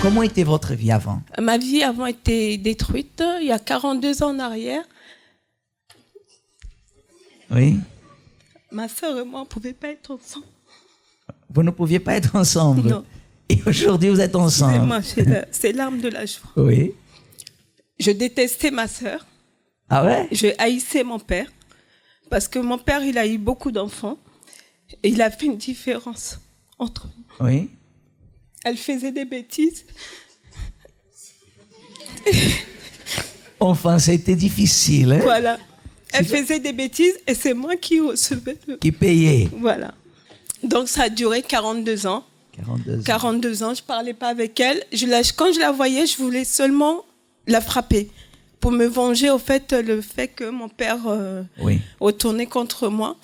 Comment était votre vie avant? Ma vie avant était détruite il y a 42 ans en arrière. Oui. Ma sœur et moi, on ne pouvait pas être ensemble. Vous ne pouviez pas être ensemble? Non. Et aujourd'hui, vous êtes ensemble? Moi, c'est l'arme de la joie. Oui. Je détestais ma sœur. Ah ouais? Je haïssais mon père. Parce que mon père, il a eu beaucoup d'enfants. Et il a fait une différence entre nous. Oui. Elle faisait des bêtises. Enfin, c'était difficile. Hein? Voilà. Elle faisait des bêtises et c'est moi qui recevais le... Qui payait. Voilà. Donc ça a duré 42 ans. 42 ans, je ne parlais pas avec elle. Quand je la voyais, je voulais seulement la frapper pour me venger au fait, le fait que mon père retournait contre moi.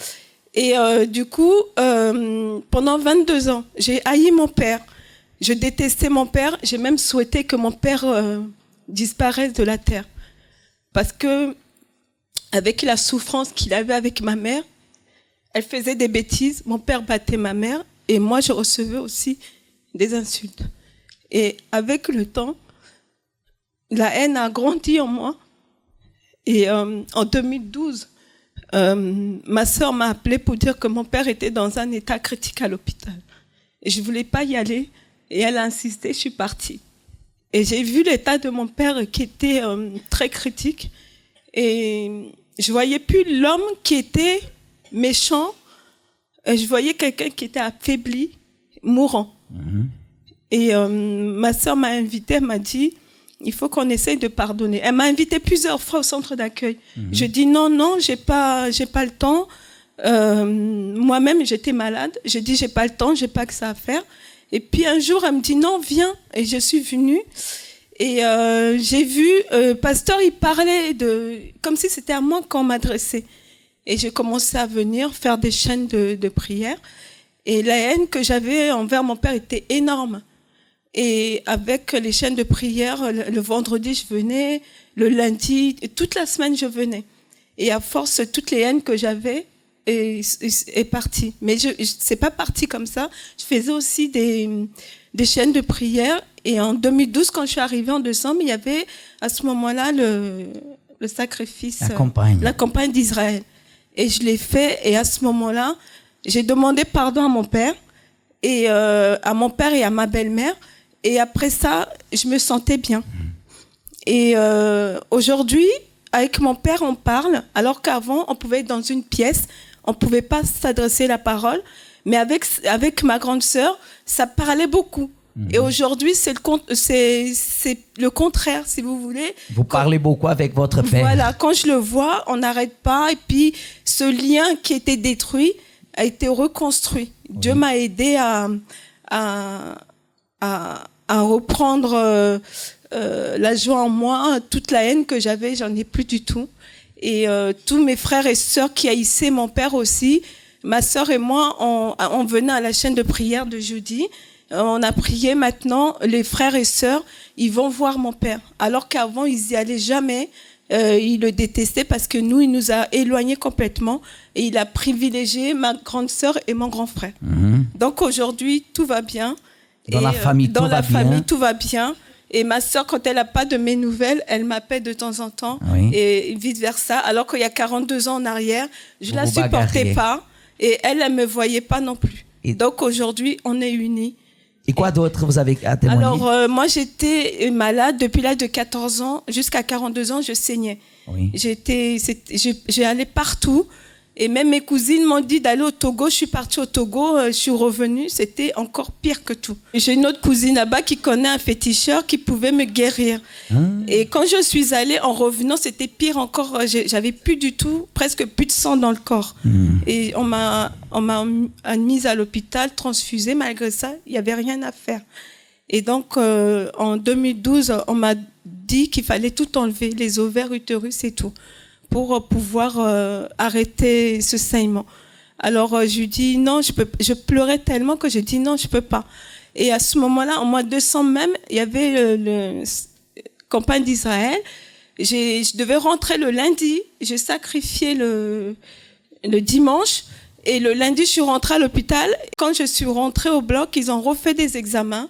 Et du coup, pendant 22 ans, j'ai haï mon père. Je détestais mon père. J'ai même souhaité que mon père disparaisse de la terre. Parce que, avec la souffrance qu'il avait avec ma mère, elle faisait des bêtises. Mon père battait ma mère. Et moi, je recevais aussi des insultes. Et avec le temps, la haine a grandi en moi. Et en 2012, ma sœur m'a appelée pour dire que mon père était dans un état critique à l'hôpital. Et je ne voulais pas y aller. Et elle a insisté, je suis partie. Et j'ai vu l'état de mon père qui était très critique. Et je ne voyais plus l'homme qui était méchant. Je voyais quelqu'un qui était affaibli, mourant. Et ma sœur m'a invitée, elle m'a dit, il faut qu'on essaye de pardonner. Elle m'a invitée plusieurs fois au centre d'accueil. Je dis non, j'ai pas le temps. Moi-même, j'étais malade. J'ai dit, j'ai pas le temps, j'ai pas que ça à faire. Et puis un jour, elle me dit, non, viens. Et je suis venue. Et j'ai vu, pasteur, il parlait comme si c'était à moi qu'on m'adressait. Et j'ai commencé à venir faire des chaînes de prière. Et la haine que j'avais envers mon père était énorme. Et avec les chaînes de prière, le vendredi, je venais, le lundi, toute la semaine, je venais. Et à force, toutes les haines que j'avais est partie. Mais c'est pas parti comme ça. Je faisais aussi des chaînes de prière. Et en 2012, quand je suis arrivée en décembre, il y avait à ce moment-là le sacrifice, la campagne d'Israël. Et je l'ai fait. Et à ce moment-là, j'ai demandé pardon à mon père et à ma belle-mère. Et après ça, je me sentais bien. Et aujourd'hui, avec mon père, on parle, alors qu'avant, on pouvait être dans une pièce, on ne pouvait pas s'adresser la parole. Mais avec ma grande sœur, ça parlait beaucoup. Et aujourd'hui, c'est le contraire, si vous voulez. Vous parlez beaucoup avec votre père. Voilà, quand je le vois, on n'arrête pas. Et puis, ce lien qui était détruit a été reconstruit. Oui. Dieu m'a aidé à reprendre la joie en moi. Toute la haine que j'avais, j'en ai plus du tout. Et tous mes frères et sœurs qui haïssaient mon père aussi, ma sœur et moi, on venait à la chaîne de prière de jeudi. On a prié maintenant, les frères et sœurs, ils vont voir mon père. Alors qu'avant, ils n'y allaient jamais. Ils le détestaient parce que nous, il nous a éloignés complètement. Et il a privilégié ma grande sœur et mon grand frère. Donc aujourd'hui, tout va bien. Dans la famille, tout va bien. Et ma sœur, quand elle n'a pas de mes nouvelles, elle m'appelle de temps en temps. Oui. Et vice-versa. Alors qu'il y a 42 ans en arrière, je ne la supportais pas. Et elle ne me voyait pas non plus. Et donc aujourd'hui, on est unis. Et quoi d'autre vous avez à témoigner? Alors, moi, j'étais malade depuis l'âge de 14 ans. Jusqu'à 42 ans, je saignais. Oui. J'ai allé partout. Et même mes cousines m'ont dit d'aller au Togo. Je suis partie au Togo, je suis revenue. C'était encore pire que tout. J'ai une autre cousine là-bas qui connaît un féticheur qui pouvait me guérir. Et quand je suis allée, en revenant, c'était pire encore. J'avais plus du tout, presque plus de sang dans le corps. Et on m'a admise à l'hôpital, transfusée. Malgré ça, il n'y avait rien à faire. Et donc, en 2012, on m'a dit qu'il fallait tout enlever, les ovaires, utérus et tout, pour pouvoir arrêter ce saignement. Alors, je lui dis non, je pleurais tellement que j'ai dit non, je peux pas. Et à ce moment-là, en mois de décembre même, il y avait le campagne d'Israël. Je devais rentrer le lundi, j'ai sacrifié le dimanche, et le lundi, je suis rentrée à l'hôpital. Quand je suis rentrée au bloc, ils ont refait des examens.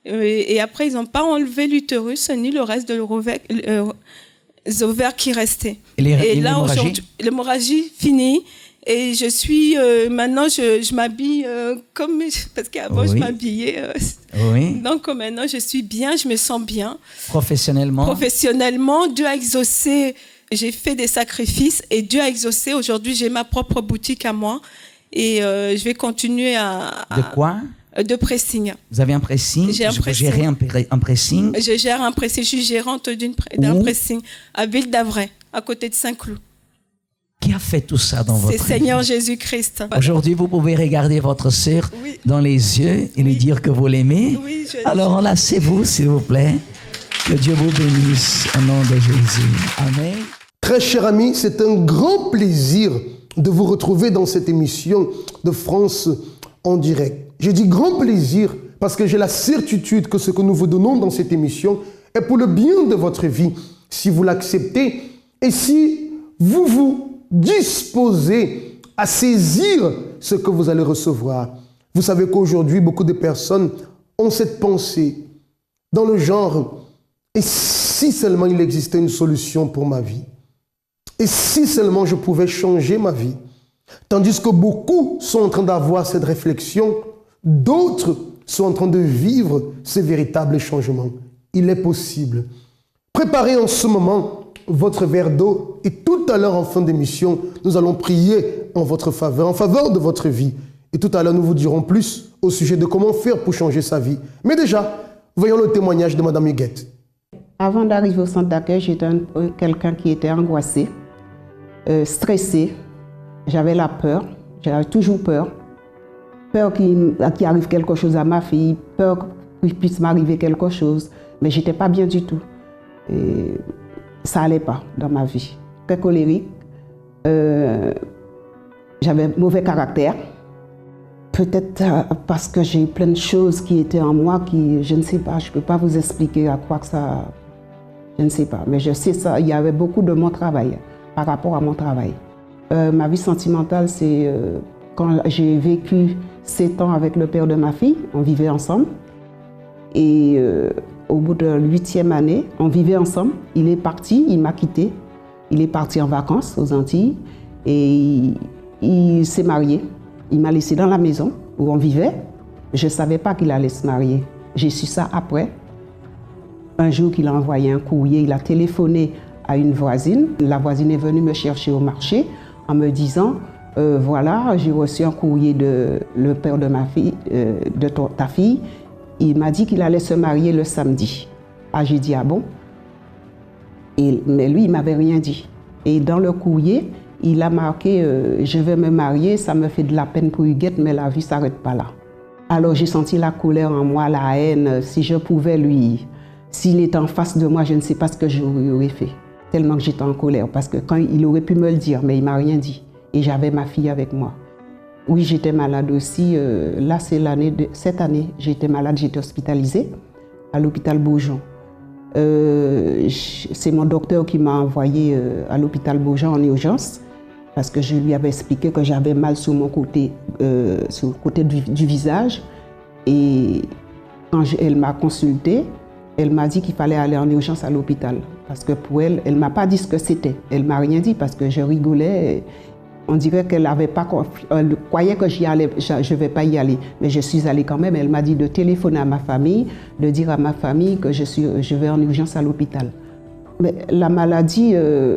Et après, ils n'ont pas enlevé l'utérus ni le reste de les ovaires qui restaient. Et là, aujourd'hui, l'hémorragie finie. Et je suis maintenant, je m'habille comme parce qu'avant je m'habillais. Donc maintenant, je suis bien, je me sens bien. Professionnellement, Dieu a exaucé. J'ai fait des sacrifices et Dieu a exaucé. Aujourd'hui, j'ai ma propre boutique à moi et je vais continuer De quoi? De pressing. Vous avez un pressing? Vous gérez un pressing? Je gère un pressing. Je suis gérante d'un pressing à Ville-d'Avray, à côté de Saint-Cloud. Qui a fait tout ça dans votre vie? C'est Seigneur Jésus-Christ. Aujourd'hui, vous pouvez regarder votre sœur dans les yeux et lui dire que vous l'aimez. Alors enlacez-vous, s'il vous plaît. Que Dieu vous bénisse au nom de Jésus. Amen. Très chers amis, c'est un grand plaisir de vous retrouver dans cette émission de France en direct. Je dis grand plaisir parce que j'ai la certitude que ce que nous vous donnons dans cette émission est pour le bien de votre vie, si vous l'acceptez et si vous vous disposez à saisir ce que vous allez recevoir. Vous savez qu'aujourd'hui, beaucoup de personnes ont cette pensée dans le genre « Et si seulement il existait une solution pour ma vie? Et si seulement je pouvais changer ma vie ?» Tandis que beaucoup sont en train d'avoir cette réflexion, d'autres sont en train de vivre ces véritables changements. Il est possible. Préparez en ce moment votre verre d'eau et tout à l'heure en fin d'émission, nous allons prier en votre faveur, en faveur de votre vie. Et tout à l'heure, nous vous dirons plus au sujet de comment faire pour changer sa vie. Mais déjà, voyons le témoignage de Madame Huguette. Avant d'arriver au centre d'accueil, j'étais quelqu'un qui était angoissé, stressé. J'avais la peur, j'avais toujours peur. Peur qu'il arrive quelque chose à ma fille, peur qu'il puisse m'arriver quelque chose. Mais je n'étais pas bien du tout. Et ça n'allait pas dans ma vie. Très colérique, j'avais mauvais caractère. Peut-être parce que j'ai eu plein de choses qui étaient en moi qui, je ne sais pas, je ne peux pas vous expliquer à quoi que ça... Je ne sais pas, mais je sais ça, il y avait beaucoup de mon travail, par rapport à mon travail. Ma vie sentimentale, c'est quand j'ai vécu 7 ans avec le père de ma fille, on vivait ensemble. Et au bout de la 8e année, on vivait ensemble. Il est parti, il m'a quitté. Il est parti en vacances aux Antilles et il s'est marié. Il m'a laissé dans la maison où on vivait. Je ne savais pas qu'il allait se marier. J'ai su ça après. Un jour qu'il a envoyé un courrier, il a téléphoné à une voisine. La voisine est venue me chercher au marché en me disant voilà, j'ai reçu un courrier de le père de ma fille, de ta fille. Il m'a dit qu'il allait se marier le samedi. Ah, j'ai dit, ah bon? Mais lui, il ne m'avait rien dit. Et dans le courrier, il a marqué je vais me marier, ça me fait de la peine pour Huguette, mais la vie ne s'arrête pas là. Alors j'ai senti la colère en moi, la haine. Si je pouvais lui, s'il était en face de moi, je ne sais pas ce que j'aurais fait. Tellement que j'étais en colère, parce que quand il aurait pu me le dire, mais il ne m'a rien dit. Et j'avais ma fille avec moi. Oui, j'étais malade aussi. Là, c'est cette année, j'étais malade, j'étais hospitalisée à l'hôpital Beaujon. C'est mon docteur qui m'a envoyé à l'hôpital Beaujon en urgence parce que je lui avais expliqué que j'avais mal sur mon côté, sur le côté du visage. Et quand elle m'a consultée, elle m'a dit qu'il fallait aller en urgence à l'hôpital. Parce que pour elle, elle ne m'a pas dit ce que c'était. Elle ne m'a rien dit parce que je rigolais. On dirait qu'elle avait pas, elle croyait que j'y allais, je ne vais pas y aller. Mais je suis allée quand même. Elle m'a dit de téléphoner à ma famille, de dire à ma famille que je vais en urgence à l'hôpital. Mais la maladie,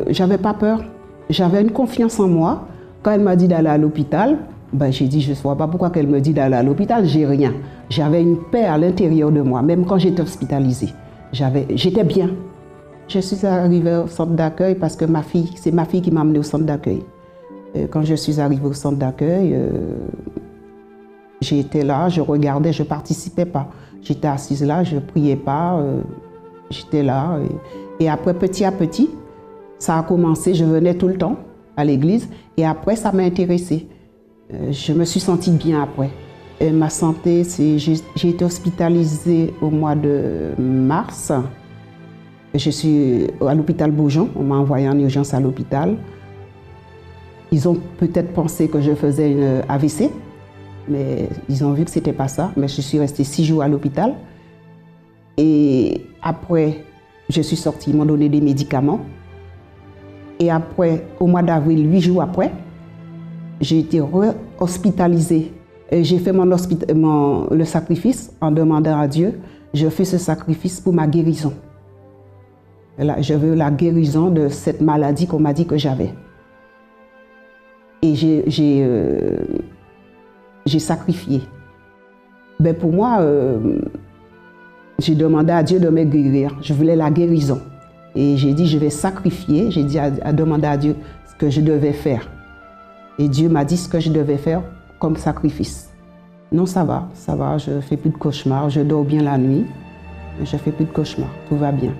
j'avais pas peur. J'avais une confiance en moi. Quand elle m'a dit d'aller à l'hôpital, ben, j'ai dit, je ne vois pas pourquoi elle me dit d'aller à l'hôpital, j'ai rien. J'avais une paix à l'intérieur de moi, même quand j'étais hospitalisée. J'étais bien. Je suis arrivée au centre d'accueil parce que c'est ma fille qui m'a amenée au centre d'accueil. Quand je suis arrivée au centre d'accueil, j'étais là, je regardais, je ne participais pas. J'étais assise là, je ne priais pas, j'étais là. Et après, petit à petit, ça a commencé, je venais tout le temps à l'église et après, ça m'a intéressée. Je me suis sentie bien après. Et ma santé, j'ai été hospitalisée au mois de mars. Je suis à l'hôpital Beaujon, on m'a envoyé en urgence à l'hôpital. Ils ont peut-être pensé que je faisais une AVC, mais ils ont vu que ce n'était pas ça. Mais je suis restée 6 jours à l'hôpital. Et après, je suis sortie, ils m'ont donné des médicaments. Et après, au mois d'avril, 8 jours après, j'ai été hospitalisée. J'ai fait le sacrifice en demandant à Dieu, je fais ce sacrifice pour ma guérison. Là, je veux la guérison de cette maladie qu'on m'a dit que j'avais. Et j'ai sacrifié. Ben pour moi, j'ai demandé à Dieu de me guérir. Je voulais la guérison. Et j'ai dit, je vais sacrifier. J'ai dit à demander à Dieu ce que je devais faire. Et Dieu m'a dit ce que je devais faire comme sacrifice. Non, ça va, je ne fais plus de cauchemars, je dors bien la nuit, je ne fais plus de cauchemars, tout va bien.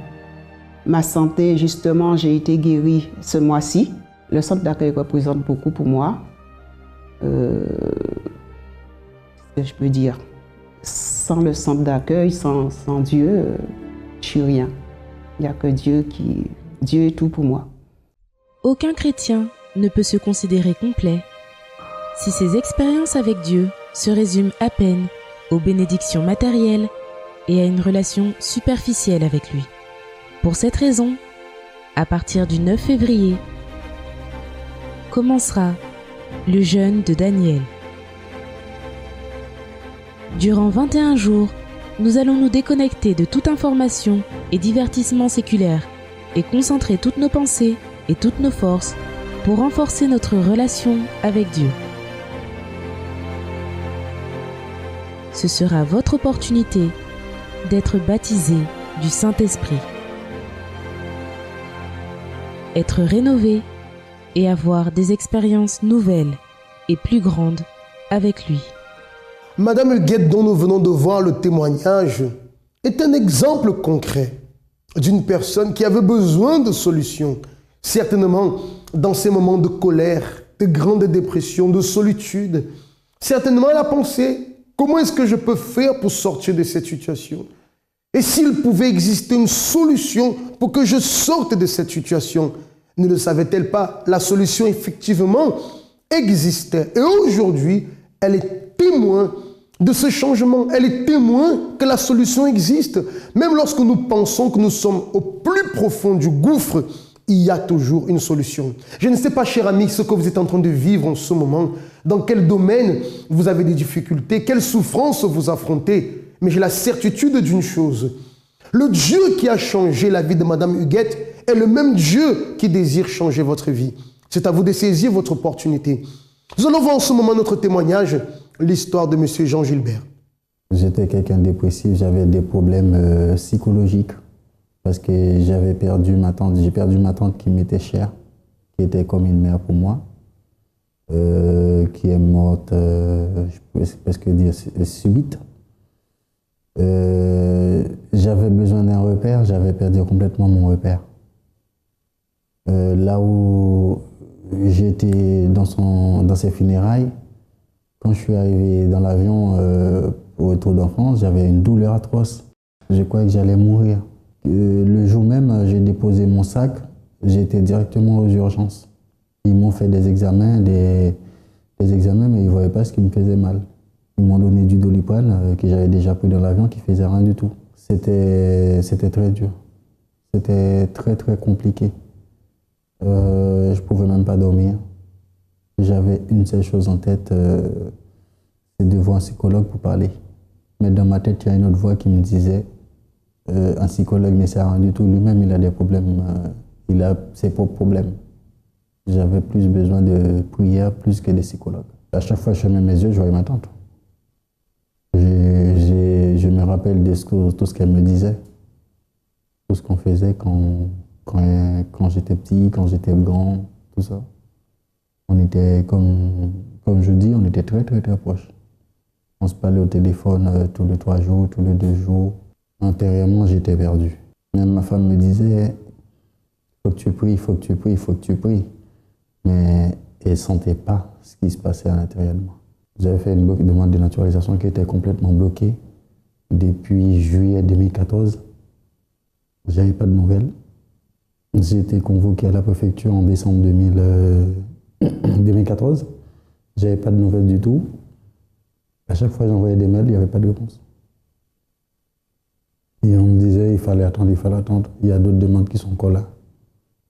Ma santé, justement, j'ai été guérie ce mois-ci. Le centre d'accueil représente beaucoup pour moi. Qu'est-ce que je peux dire? Sans le centre d'accueil, sans Dieu, je suis rien. Il n'y a que Dieu Dieu est tout pour moi. Aucun chrétien ne peut se considérer complet si ses expériences avec Dieu se résument à peine aux bénédictions matérielles et à une relation superficielle avec lui. Pour cette raison, à partir du 9 février, commencera le jeûne de Daniel. Durant 21 jours, nous allons nous déconnecter de toute information et divertissement séculaire et concentrer toutes nos pensées et toutes nos forces pour renforcer notre relation avec Dieu. Ce sera votre opportunité d'être baptisé du Saint-Esprit, être rénové et avoir des expériences nouvelles et plus grandes avec lui. Madame Huguette, dont nous venons de voir le témoignage, est un exemple concret d'une personne qui avait besoin de solutions. Certainement, dans ces moments de colère, de grande dépression, de solitude, certainement elle a pensé, comment est-ce que je peux faire pour sortir de cette situation? Et s'il pouvait exister une solution pour que je sorte de cette situation, ne le savait-elle pas? La solution, effectivement, existait. Et aujourd'hui, elle est témoin de ce changement. Elle est témoin que la solution existe. Même lorsque nous pensons que nous sommes au plus profond du gouffre, il y a toujours une solution. Je ne sais pas, cher ami, ce que vous êtes en train de vivre en ce moment, dans quel domaine vous avez des difficultés, quelles souffrances vous affrontez, mais j'ai la certitude d'une chose. Le Dieu qui a changé la vie de Madame Huguette est le même Dieu qui désire changer votre vie. C'est à vous de saisir votre opportunité. Nous allons voir en ce moment notre témoignage, l'histoire de M. Jean Gilbert. J'étais quelqu'un de dépressif, j'avais des problèmes psychologiques parce que j'avais perdu ma tante. J'ai perdu ma tante qui m'était chère, qui était comme une mère pour moi, qui est morte, je peux presque dire subite. J'avais besoin d'un repère, j'avais perdu complètement mon repère. Là où j'étais dans ses funérailles, quand je suis arrivé dans l'avion au retour d'enfance, j'avais une douleur atroce. Je croyais que j'allais mourir. Le jour même, j'ai déposé mon sac, j'étais directement aux urgences. Ils m'ont fait des examens, mais ils ne voyaient pas ce qui me faisait mal. Ils m'ont donné du Doliprane que j'avais déjà pris dans l'avion qui ne faisait rien du tout. C'était très dur. C'était très très compliqué. Je ne pouvais même pas dormir. J'avais une seule chose en tête, c'est de voir un psychologue pour parler. Mais dans ma tête, il y a une autre voix qui me disait un psychologue ne sert à rien du tout. Lui-même, il a des problèmes, il a ses propres problèmes. J'avais plus besoin de prière plus que de psychologues. À chaque fois que je fermais mes yeux, je voyais ma tante. Je me rappelle de tout ce qu'elle me disait, tout ce qu'on faisait quand j'étais petit, quand j'étais grand, tout ça. On était, comme je dis, on était très très très proches. On se parlait au téléphone tous les 3 jours, tous les 2 jours. Intérieurement, j'étais perdu. Même ma femme me disait, il faut que tu pries, il faut que tu pries, il faut que tu pries. Mais elle ne sentait pas ce qui se passait à l'intérieur de moi. J'avais fait une demande de naturalisation qui était complètement bloquée depuis juillet 2014. J'avais pas de nouvelles. J'ai été convoqué à la préfecture en décembre 2014. J'avais pas de nouvelles du tout. À chaque fois que j'envoyais des mails, il n'y avait pas de réponse. Et en fallait attendre. Il y a d'autres demandes qui sont encore là.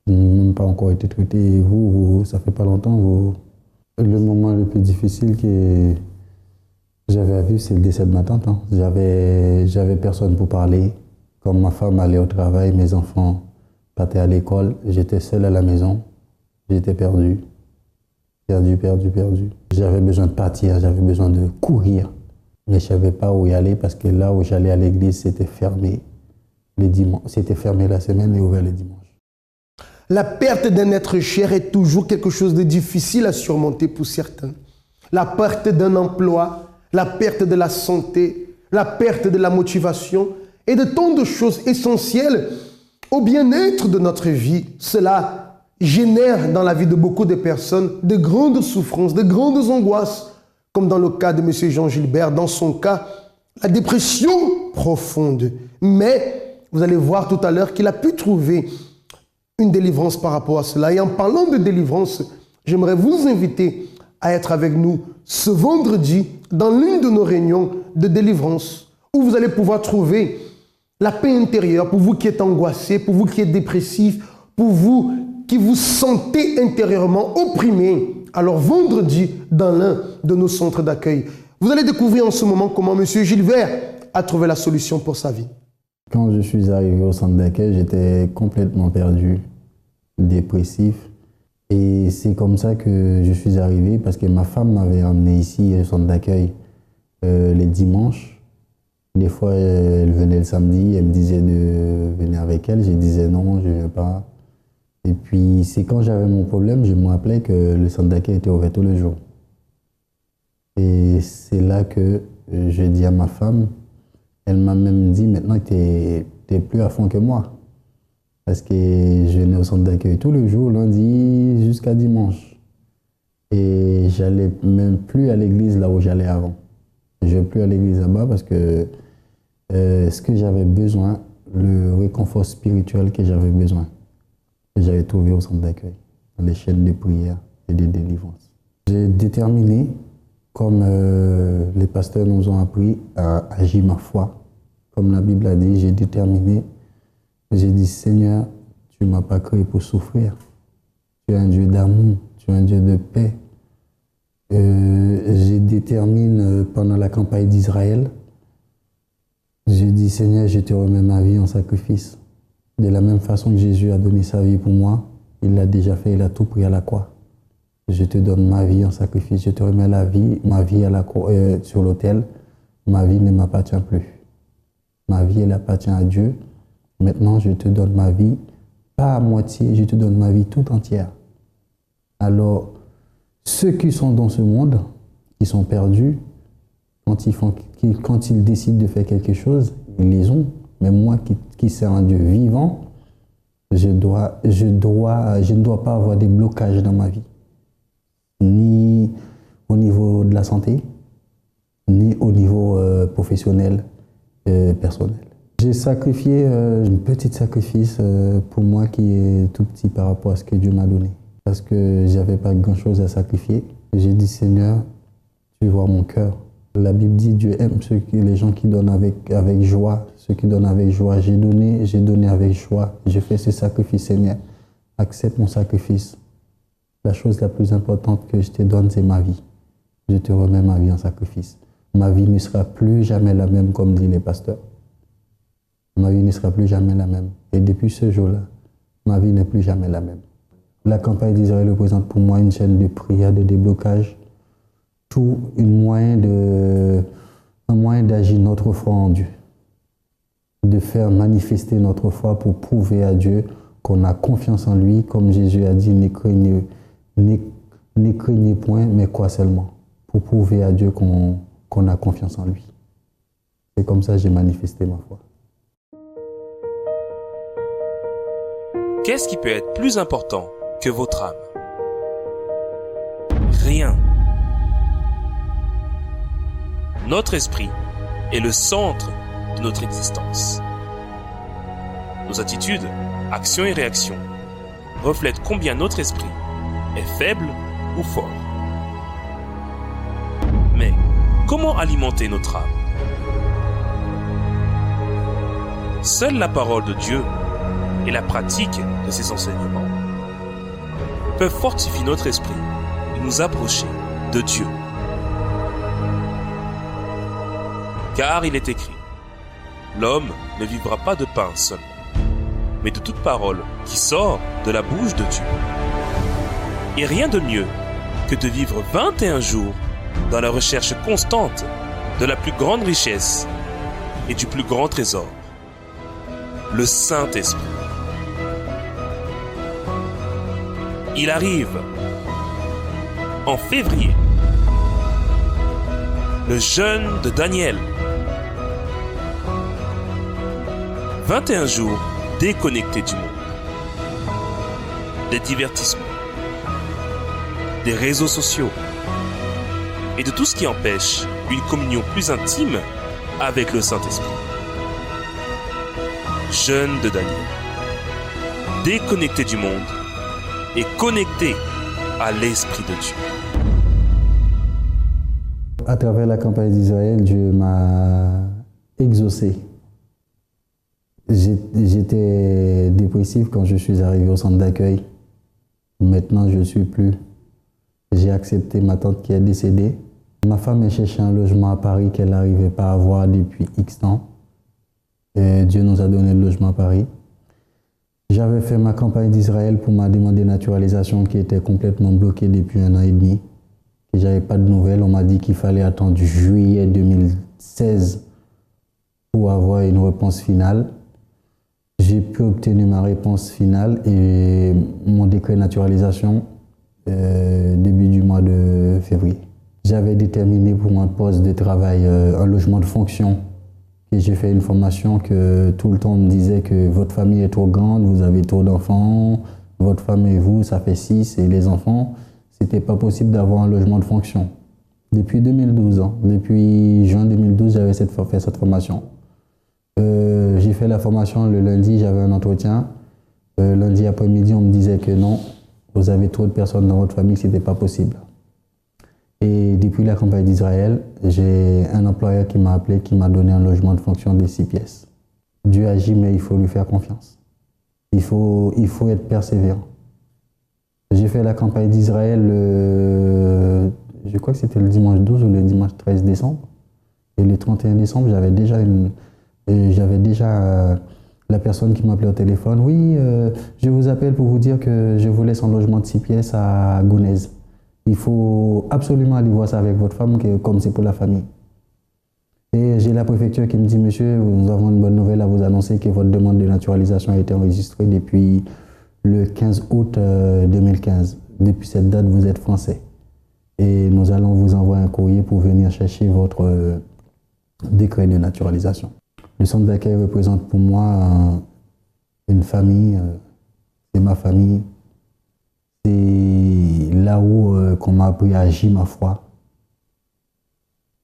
Qui n'ont même pas encore été traitées. Et vous, ça fait pas longtemps. Le moment le plus difficile que j'avais à vivre, c'est le décès de ma tante. J'avais personne pour parler. Comme ma femme allait au travail, mes enfants partaient à l'école. J'étais seul à la maison. J'étais perdu. Perdu. J'avais besoin de partir, j'avais besoin de courir. Mais je ne savais pas où y aller parce que là où j'allais à l'église, c'était fermé. C'était fermé la semaine et ouvert les dimanches. La perte d'un être cher est toujours quelque chose de difficile à surmonter pour certains. La perte d'un emploi, la perte de la santé, la perte de la motivation et de tant de choses essentielles au bien-être de notre vie. Cela génère dans la vie de beaucoup de personnes de grandes souffrances, de grandes angoisses, comme dans le cas de M. Jean Gilbert, dans son cas, la dépression profonde. Mais vous allez voir tout à l'heure qu'il a pu trouver une délivrance par rapport à cela. Et en parlant de délivrance, j'aimerais vous inviter à être avec nous ce vendredi dans l'une de nos réunions de délivrance, où vous allez pouvoir trouver la paix intérieure pour vous qui êtes angoissé, pour vous qui êtes dépressif, pour vous qui vous sentez intérieurement opprimé. Alors vendredi, dans l'un de nos centres d'accueil, vous allez découvrir en ce moment comment M. Gilbert a trouvé la solution pour sa vie. Quand je suis arrivé au centre d'accueil, j'étais complètement perdu, dépressif. Et c'est comme ça que je suis arrivé, parce que ma femme m'avait emmené ici au centre d'accueil les dimanches. Des fois, elle venait le samedi, elle me disait de venir avec elle. Je disais non, je ne viens pas. Et puis, c'est quand j'avais mon problème, je me rappelais que le centre d'accueil était ouvert tous les jours. Et c'est là que je dis à ma femme, elle m'a même dit maintenant que tu n'es plus à fond que moi. Parce que je venais au centre d'accueil tous les jours, lundi jusqu'à dimanche. Et j'allais même plus à l'église là où j'allais avant. Je ne vais plus à l'église là-bas parce que ce que j'avais besoin, le réconfort spirituel que j'avais besoin, j'avais trouvé au centre d'accueil, dans les chaînes de prière et de délivrance. J'ai déterminé, comme les pasteurs nous ont appris, à agir ma foi. Comme la Bible a dit, j'ai déterminé, j'ai dit, Seigneur, tu ne m'as pas créé pour souffrir. Tu es un Dieu d'amour, tu es un Dieu de paix. J'ai déterminé pendant la campagne d'Israël, j'ai dit, Seigneur, je te remets ma vie en sacrifice. De la même façon que Jésus a donné sa vie pour moi, il l'a déjà fait, il a tout pris à la croix. Je te donne ma vie en sacrifice, je te remets ma vie à la croix, sur l'autel. Ma vie ne m'appartient plus. Ma vie, elle appartient à Dieu. Maintenant, je te donne ma vie, pas à moitié, je te donne ma vie tout entière. Alors, ceux qui sont dans ce monde, qui sont perdus, quand ils décident de faire quelque chose, ils les ont. Mais moi qui suis un Dieu vivant, je ne dois pas avoir des blocages dans ma vie. Ni au niveau de la santé, ni au niveau professionnel, personnel. J'ai sacrifié un petit sacrifice pour moi qui est tout petit par rapport à ce que Dieu m'a donné. Parce que je n'avais pas grand-chose à sacrifier. J'ai dit, Seigneur, tu vois mon cœur. La Bible dit, Dieu aime les gens qui donnent avec joie. Ceux qui donnent avec joie. J'ai donné avec joie. J'ai fait ce sacrifice, Seigneur. Accepte mon sacrifice. La chose la plus importante que je te donne, c'est ma vie. Je te remets ma vie en sacrifice. Ma vie ne sera plus jamais la même, comme disent les pasteurs. Ma vie ne sera plus jamais la même. Et depuis ce jour-là, ma vie n'est plus jamais la même. La campagne d'Israël représente pour moi une chaîne de prière, de déblocage, tout un moyen d'agir notre foi en Dieu, de faire manifester notre foi pour prouver à Dieu qu'on a confiance en lui, comme Jésus a dit, ne craignez point, mais quoi seulement, pour prouver à Dieu qu'on a confiance en lui. C'est comme ça que j'ai manifesté ma foi. Qu'est-ce qui peut être plus important que votre âme? Rien. Notre esprit est le centre de notre existence. Nos attitudes, actions et réactions reflètent combien notre esprit est faible ou fort. Mais comment alimenter notre âme? seule la parole de Dieu et la pratique de ses enseignements peuvent fortifier notre esprit et nous approcher de Dieu. Car il est écrit, l'homme ne vivra pas de pain seulement, mais de toute parole qui sort de la bouche de Dieu. Et rien de mieux que de vivre 21 jours dans la recherche constante de la plus grande richesse et du plus grand trésor, le Saint-Esprit. Il arrive en février, le jeûne de Daniel. 21 jours déconnectés du monde, des divertissements, des réseaux sociaux et de tout ce qui empêche une communion plus intime avec le Saint-Esprit. Jeûne de Daniel, déconnecté du monde et connecté à l'Esprit de Dieu. À travers la campagne d'Israël, Dieu m'a exaucé. J'étais dépressif quand je suis arrivé au centre d'accueil. Maintenant, je ne suis plus. J'ai accepté ma tante qui est décédée. Ma femme a cherché un logement à Paris qu'elle n'arrivait pas à avoir depuis X temps. Et Dieu nous a donné le logement à Paris. J'avais fait ma campagne d'Israël pour ma demande de naturalisation qui était complètement bloquée depuis 1 an et demi. Et j'avais pas de nouvelles. On m'a dit qu'il fallait attendre juillet 2016 pour avoir une réponse finale. J'ai pu obtenir ma réponse finale et mon décret de naturalisation début du mois de février. J'avais déterminé pour un poste de travail un logement de fonction. Et j'ai fait une formation que tout le temps on me disait que votre famille est trop grande, vous avez trop d'enfants, votre femme et vous, ça fait 6 et les enfants, c'était pas possible d'avoir un logement de fonction. Depuis 2012, depuis juin 2012, j'avais fait cette formation. J'ai fait la formation le lundi, j'avais un entretien. Lundi après-midi, on me disait que non, vous avez trop de personnes dans votre famille, c'était pas possible. Et depuis la campagne d'Israël, j'ai un employeur qui m'a appelé, qui m'a donné un logement de fonction de 6 pièces. Dieu agit, mais il faut lui faire confiance. Il faut être persévérant. J'ai fait la campagne d'Israël, je crois que c'était le dimanche 12 ou le dimanche 13 décembre. Et le 31 décembre, j'avais déjà la personne qui m'appelait au téléphone. Oui, je vous appelle pour vous dire que je vous laisse un logement de 6 pièces à Gonesse. Il faut absolument aller voir ça avec votre femme, comme c'est pour la famille. Et j'ai la préfecture qui me dit, monsieur, nous avons une bonne nouvelle à vous annoncer que votre demande de naturalisation a été enregistrée depuis le 15 août 2015. Depuis cette date, vous êtes français. Et nous allons vous envoyer un courrier pour venir chercher votre décret de naturalisation. Le centre d'accueil représente pour moi une famille, c'est ma famille. C'est là où qu'on m'a appris à agir ma foi.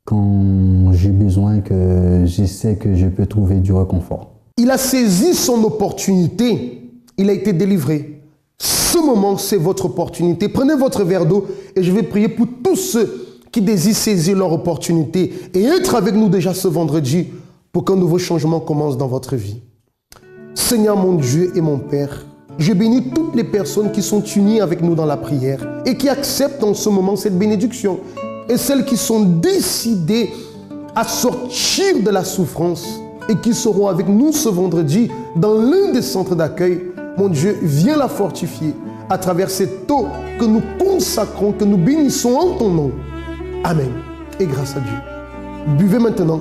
Quand j'ai besoin, que je sais que je peux trouver du réconfort. Il a saisi son opportunité, il a été délivré. Ce moment, c'est votre opportunité. Prenez votre verre d'eau et je vais prier pour tous ceux qui désirent saisir leur opportunité et être avec nous déjà ce vendredi pour qu'un nouveau changement commence dans votre vie. Seigneur mon Dieu et mon Père, je bénis toutes les personnes qui sont unies avec nous dans la prière et qui acceptent en ce moment cette bénédiction. Et celles qui sont décidées à sortir de la souffrance et qui seront avec nous ce vendredi dans l'un des centres d'accueil. Mon Dieu, viens la fortifier à travers cette eau que nous consacrons, que nous bénissons en ton nom. Amen. Et grâce à Dieu. Buvez maintenant.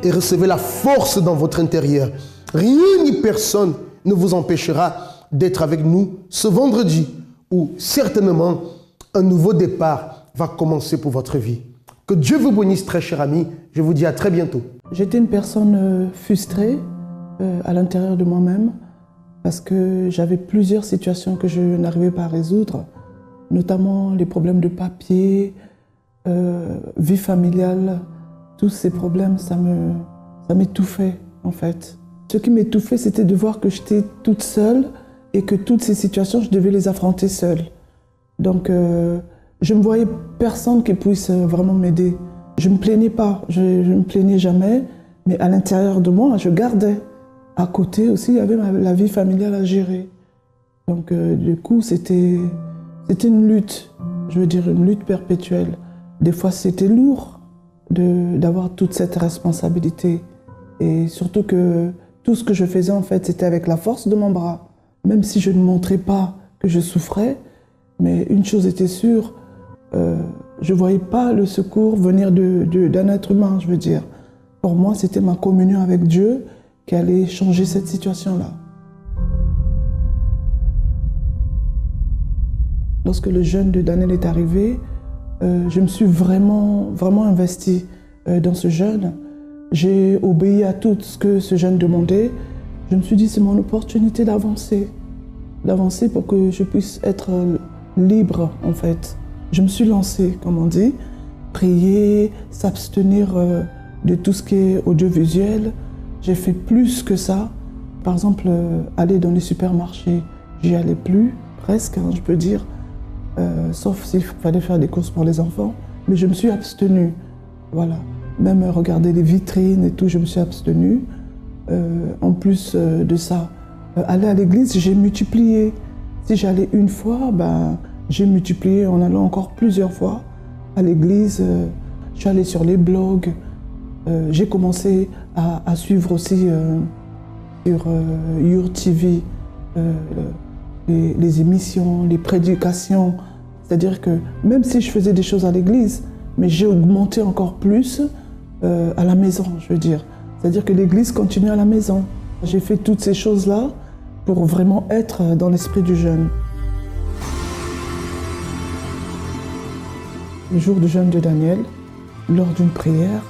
Et recevez la force dans votre intérieur. Rien ni personne ne vous empêchera d'être avec nous ce vendredi où certainement un nouveau départ va commencer pour votre vie. Que Dieu vous bénisse, très cher ami. Je vous dis à très bientôt. J'étais une personne frustrée à l'intérieur de moi-même parce que j'avais plusieurs situations que je n'arrivais pas à résoudre, notamment les problèmes de papier, vie familiale. Tous ces problèmes, ça m'étouffait en fait. Ce qui m'étouffait, c'était de voir que j'étais toute seule et que toutes ces situations, je devais les affronter seule. Donc, je ne voyais personne qui puisse vraiment m'aider. je ne me plaignais pas, je ne me plaignais jamais, mais à l'intérieur de moi, je gardais. À côté aussi, il y avait la vie familiale à gérer. Donc du coup, c'était une lutte, je veux dire une lutte perpétuelle. Des fois, c'était lourd d'avoir toute cette responsabilité. Et surtout que tout ce que je faisais, en fait, c'était avec la force de mon bras. Même si je ne montrais pas que je souffrais, mais une chose était sûre, je ne voyais pas le secours venir d'un être humain, je veux dire. Pour moi, c'était ma communion avec Dieu qui allait changer cette situation-là. Lorsque le jeûne de Daniel est arrivé, je me suis vraiment investie dans ce jeûne. J'ai obéi à tout ce que ce jeûne demandait. Je me suis dit, c'est mon opportunité d'avancer pour que je puisse être libre, en fait. Je me suis lancée, comme on dit, prier, s'abstenir de tout ce qui est audiovisuel. J'ai fait plus que ça. Par exemple, aller dans les supermarchés, j'y allais plus, presque, hein, je peux dire. Sauf s'il fallait faire des courses pour les enfants. Mais je me suis abstenue, voilà. Même regarder les vitrines et tout, je me suis abstenue. En plus de ça, aller à l'église, j'ai multiplié. Si j'allais une fois, j'ai multiplié en allant encore plusieurs fois à l'église. Je suis allée sur les blogs. J'ai commencé à suivre aussi sur YourTV les émissions, les prédications. C'est-à-dire que même si je faisais des choses à l'église, mais j'ai augmenté encore plus à la maison, je veux dire. C'est-à-dire que l'église continue à la maison. J'ai fait toutes ces choses-là pour vraiment être dans l'esprit du jeûne. Le jour du jeûne de Daniel, lors d'une prière,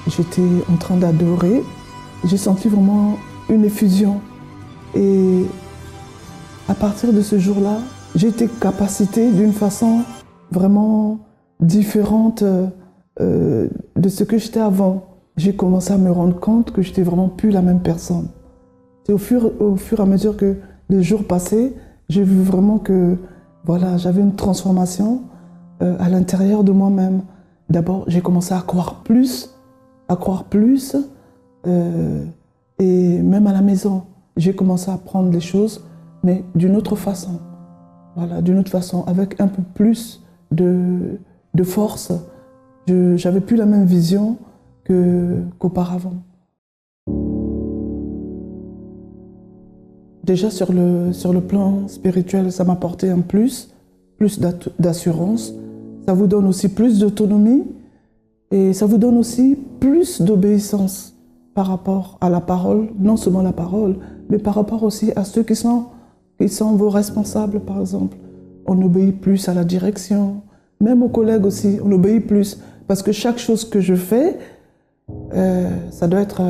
j'étais en train d'adorer. J'ai senti vraiment une effusion. Et à partir de ce jour-là, j'ai été capacitée d'une façon vraiment différente de ce que j'étais avant. J'ai commencé à me rendre compte que j'étais vraiment plus la même personne. Et au fur et à mesure que les jours passaient, j'ai vu vraiment que voilà, j'avais une transformation à l'intérieur de moi-même. D'abord, j'ai commencé à croire plus, et même à la maison, j'ai commencé à prendre les choses, mais d'une autre façon. Voilà, d'une autre façon, avec un peu plus de force. J'avais plus la même vision qu'auparavant. Déjà sur le plan spirituel, ça m'a apporté un plus d'assurance. Ça vous donne aussi plus d'autonomie et ça vous donne aussi plus d'obéissance par rapport à la parole, non seulement la parole, mais par rapport aussi à ceux qui sont vos responsables, par exemple. On obéit plus à la direction, même aux collègues aussi, on obéit plus. Parce que chaque chose que je fais, ça doit être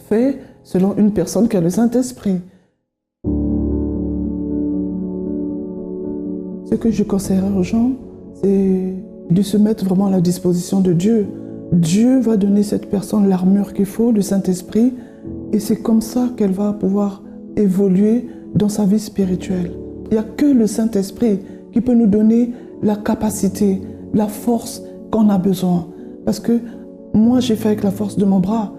fait selon une personne qui a le Saint-Esprit. Ce que je conseillerais aux gens, c'est de se mettre vraiment à la disposition de Dieu. Dieu va donner cette personne l'armure qu'il faut, le Saint-Esprit, et c'est comme ça qu'elle va pouvoir évoluer dans sa vie spirituelle. Il n'y a que le Saint-Esprit qui peut nous donner la capacité, la force qu'on a besoin. Parce que moi, j'ai fait avec la force de mon bras.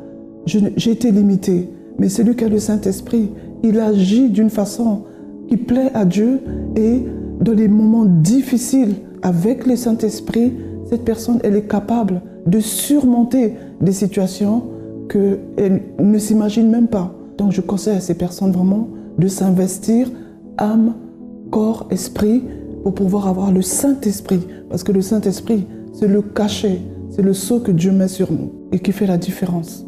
J'ai été limitée. Mais celui qui a le Saint-Esprit, il agit d'une façon qui plaît à Dieu. Et dans les moments difficiles, avec le Saint-Esprit, cette personne, elle est capable de surmonter des situations qu'elle ne s'imagine même pas. Donc je conseille à ces personnes vraiment de s'investir âme, corps, esprit pour pouvoir avoir le Saint-Esprit. Parce que le Saint-Esprit, c'est le cachet, c'est le sceau que Dieu met sur nous et qui fait la différence.